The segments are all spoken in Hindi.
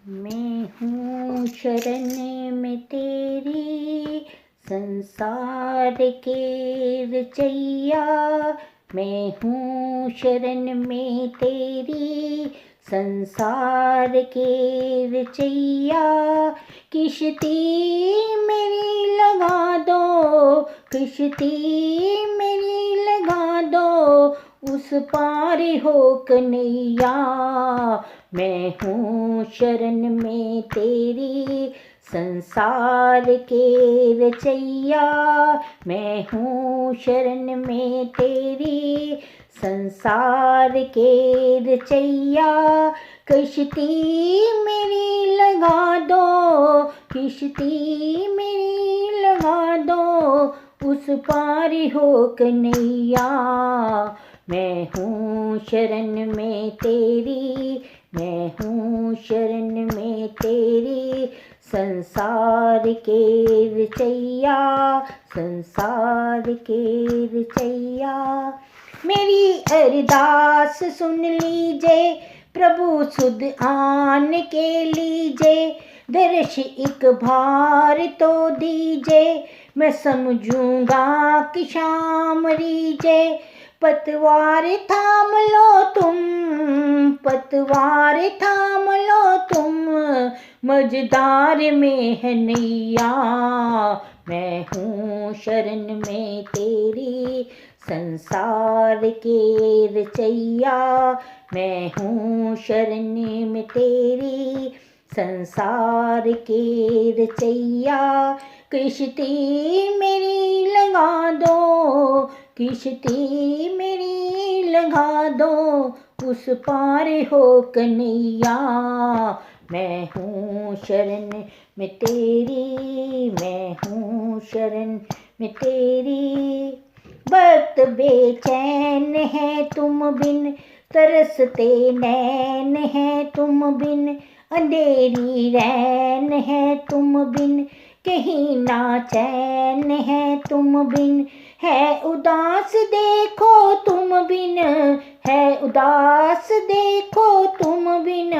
मैं हूँ शरण में तेरी, संसार के रचैया। मैं हूँ शरण में तेरी, संसार के रचैया। किश्ती मेरी लगा दो, किश्ती मेरी लगा दो, उस पार हो कन्हैया। मैं हूँ शरण में तेरी, संसार के रचैया। मैं हूँ शरण में तेरी, संसार के रचैया। किश्ती मेरी लगा दो, किश्ती मेरी लगा दो, उस पार हो कन्हैया। मैं हूँ शरण में तेरी, मैं हूँ शरण में तेरी, संसार के रचैया, संसार के रचैया। मेरी अरदास सुन लीजिए, प्रभु सुध आन के लीजिए। दर्श एक बार तो दीजिए, मैं समझूंगा कि शाम रीजे। पतवार थाम लो तुम, पतवार थाम लो तुम, मझधार में है नैया। मैं हूँ शरण में तेरी, संसार के रचैया। मैं हूँ शरण में तेरी, संसार के रचैया। किश्ती मेरी लगा दो, किश्ती मेरी लगा दो, उस पार हो कन्हैया। मैं हूँ शरण में तेरी, मैं हूँ शरण में तेरी। वक्त बेचैन है तुम बिन, तरसते नैन है तुम बिन। अंधेरी रैन है तुम बिन, कहीं ना चैन है तुम बिन। है उदास देखो तुम बिन, है उदास देखो तुम बिन,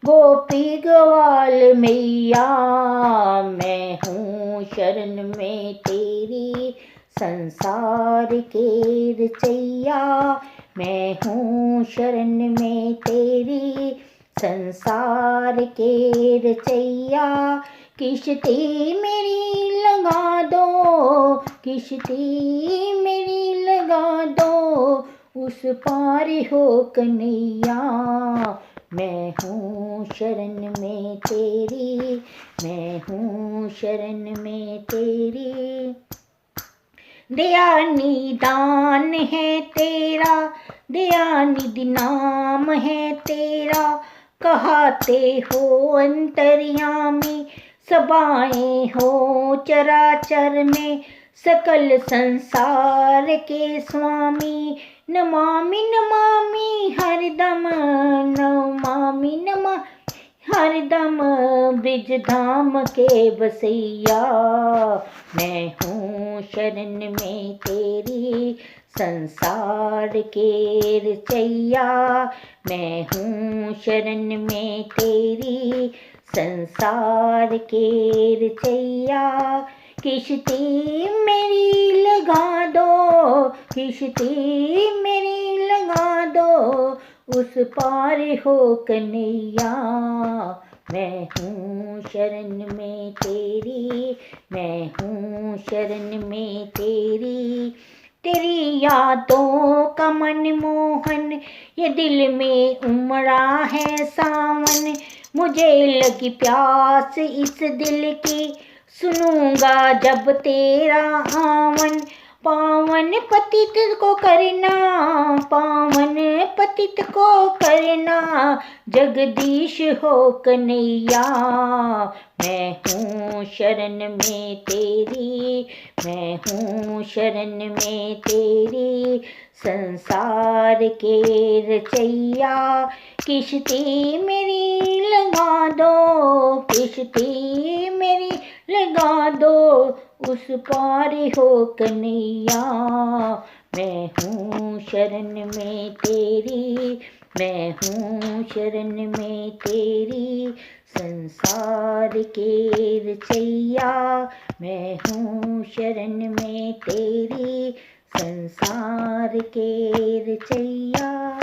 गोपी ग्वाल मैया। मैं हूँ शरण में तेरी, संसार के रचैया। मैं हूँ शरण में तेरी, संसार के रचैया। किश्ती मेरी लगा दो, किश्ती मेरी लगा दो, उस पार हो कन्हैया। मैं हूँ शरण में तेरी, मैं हूँ शरण में तेरी। दया निदान है तेरा, दया निधि नाम है तेरा। कहाते हो अंतर्यामी, सभाएं हो चराचर में। सकल संसार के स्वामी, नमामि नमामि हरदम, नमामि नमामि हरदम, ब्रिज धाम के बसैया। मैं हूँ शरण में तेरी, संसार के रचैया। मैं हूँ शरण में तेरी, संसार के रचैया। किश्ती मेरी लगा दो, किश्ती मेरी लगा दो, उस पार हो कन्हैया। मैं हूँ शरण में तेरी, मैं हूँ शरण में तेरी। तेरी यादों का मनमोहन, ये दिल में उमड़ा है सावन। मुझे लगी प्यास इस दिल की, सुनूंगा जब तेरा आवन। पावन पतित को करना, पावन पतित को करना, जगदीश हो कन्हैया। मैं हूँ शरण में तेरी, मैं हूँ शरण में तेरी, संसार के रचैया। किश्ती मेरी लगा दो, किश्ती मेरी लगा दो, उस पार हो कन्हैया। मैं हूँ शरण में तेरी, मैं हूँ शरण में तेरी संसार के रचैया। मैं हूँ शरण में तेरी संसार के रचैया।